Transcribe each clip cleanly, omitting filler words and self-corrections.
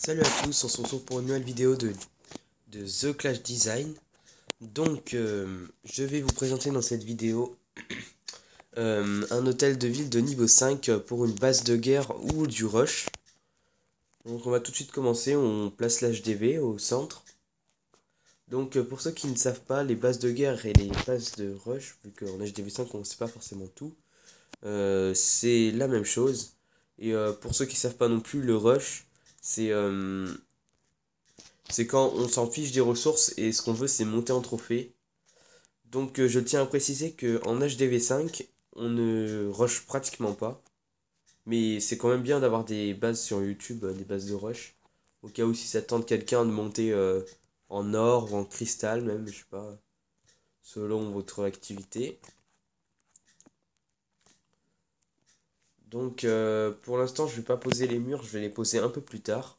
Salut à tous, on se retrouve pour une nouvelle vidéo de The Clash Design. Donc, je vais vous présenter dans cette vidéo un hôtel de ville de niveau 5 pour une base de guerre ou du rush. Donc, on va tout de suite commencer, on place l'HDV au centre. Donc, pour ceux qui ne savent pas, les bases de guerre et les bases de rush, vu qu'en HDV 5 on ne sait pas forcément tout, c'est la même chose. Et pour ceux qui ne savent pas non plus, le rush, c'est quand on s'en fiche des ressources et ce qu'on veut c'est monter en trophée. Donc je tiens à préciser qu'en HDV5, on ne rush pratiquement pas. Mais c'est quand même bien d'avoir des bases sur YouTube, des bases de rush. Au cas où si ça tente quelqu'un de monter en or ou en cristal même, je sais pas, selon votre activité. Donc pour l'instant je vais pas poser les murs, je vais les poser un peu plus tard.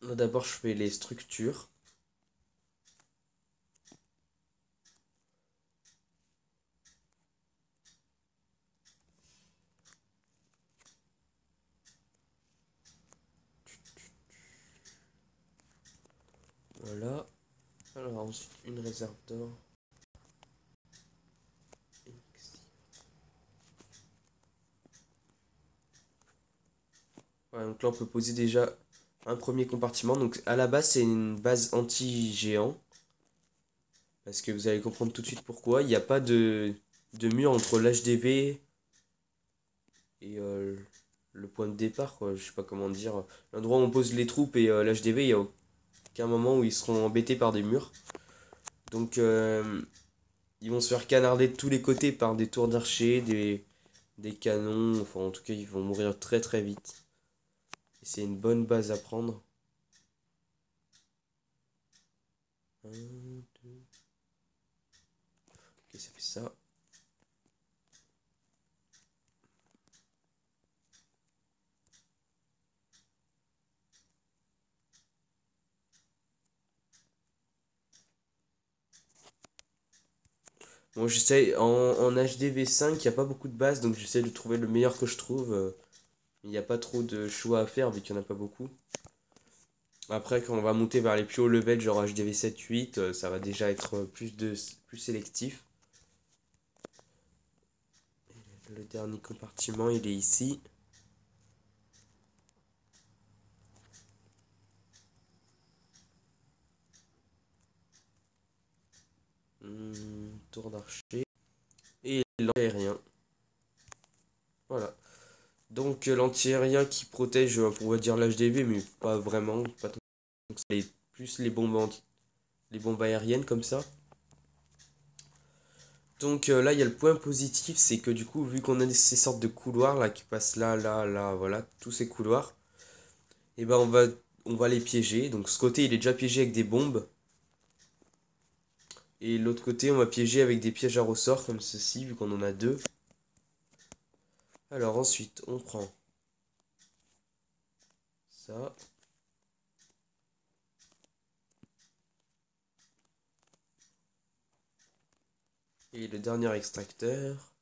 D'abord je fais les structures. Voilà. Alors ensuite une réserve d'or. Ouais, donc là on peut poser déjà un premier compartiment. Donc à la base c'est une base anti-géant. Parce que vous allez comprendre tout de suite pourquoi. Il n'y a pas de mur entre l'HDV et le point de départ, quoi. Je sais pas comment dire. L'endroit où on pose les troupes et l'HDV, il n'y a aucun moment où ils seront embêtés par des murs. Donc ils vont se faire canarder de tous les côtés par des tours d'archers, des canons. Enfin en tout cas ils vont mourir très très vite. Et c'est une bonne base à prendre. 1, 2. Ok, ça fait ça. Bon, j'essaie en HDV5, il n'y a pas beaucoup de bases, donc j'essaie de trouver le meilleur que je trouve. Il n'y a pas trop de choix à faire vu qu'il n'y en a pas beaucoup. Après, quand on va monter vers les plus hauts levels, genre HDV 7-8, ça va déjà être plus sélectif. Le dernier compartiment, il est ici. Tour d'archer. Et l'anti-aérien. Voilà. Donc l'anti-aérien qui protège, on va dire l'HDV, mais pas vraiment. Pas tant. Donc c'est plus les bombes aériennes comme ça. Donc là, il y a le point positif, c'est que du coup, vu qu'on a ces sortes de couloirs là qui passent là, là, là, voilà, tous ces couloirs, et ben on va les piéger. Donc ce côté, il est déjà piégé avec des bombes. Et l'autre côté, on va piéger avec des pièges à ressort comme ceci, vu qu'on en a deux. Alors ensuite, on prend ça. Et le dernier extracteur.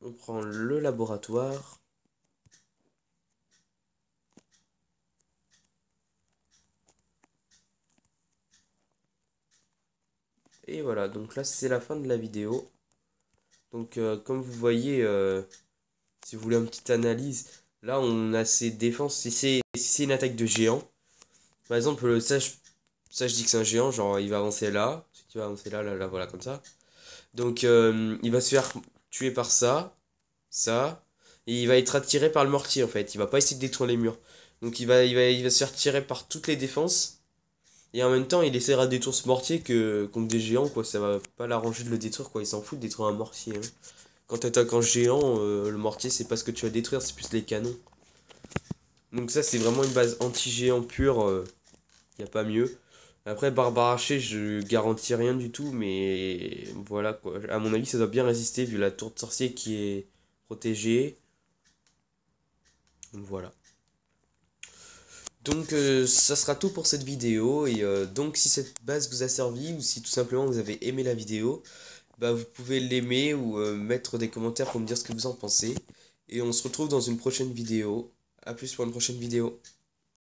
On prend le laboratoire. Et voilà, donc là c'est la fin de la vidéo. Donc comme vous voyez, si vous voulez une petite analyse, là on a ces défenses. Si c'est une attaque de géant, par exemple, ça je dis que c'est un géant, genre il va avancer là. Si tu vas avancer là, là, là, voilà, comme ça. Donc il va se faire tuer par ça, ça. Et il va être attiré par le mortier en fait. Il va pas essayer de détruire les murs. Donc il va se faire tirer par toutes les défenses. Et en même temps, il essaiera de détruire ce mortier contre des géants, quoi. Ça va pas l'arranger de le détruire, quoi. Il s'en fout de détruire un mortier, hein. Quand t'attaques un géant, le mortier, c'est pas ce que tu vas détruire, c'est plus les canons. Donc ça, c'est vraiment une base anti-géant pure. Y a pas mieux. Après, Barbare Archer, je garantis rien du tout, mais voilà, quoi. À mon avis, ça doit bien résister, vu la tour de sorcier qui est protégée. Donc voilà. Donc ça sera tout pour cette vidéo et donc si cette base vous a servi ou si tout simplement vous avez aimé la vidéo, bah vous pouvez l'aimer ou mettre des commentaires pour me dire ce que vous en pensez. Et on se retrouve dans une prochaine vidéo. A plus pour une prochaine vidéo.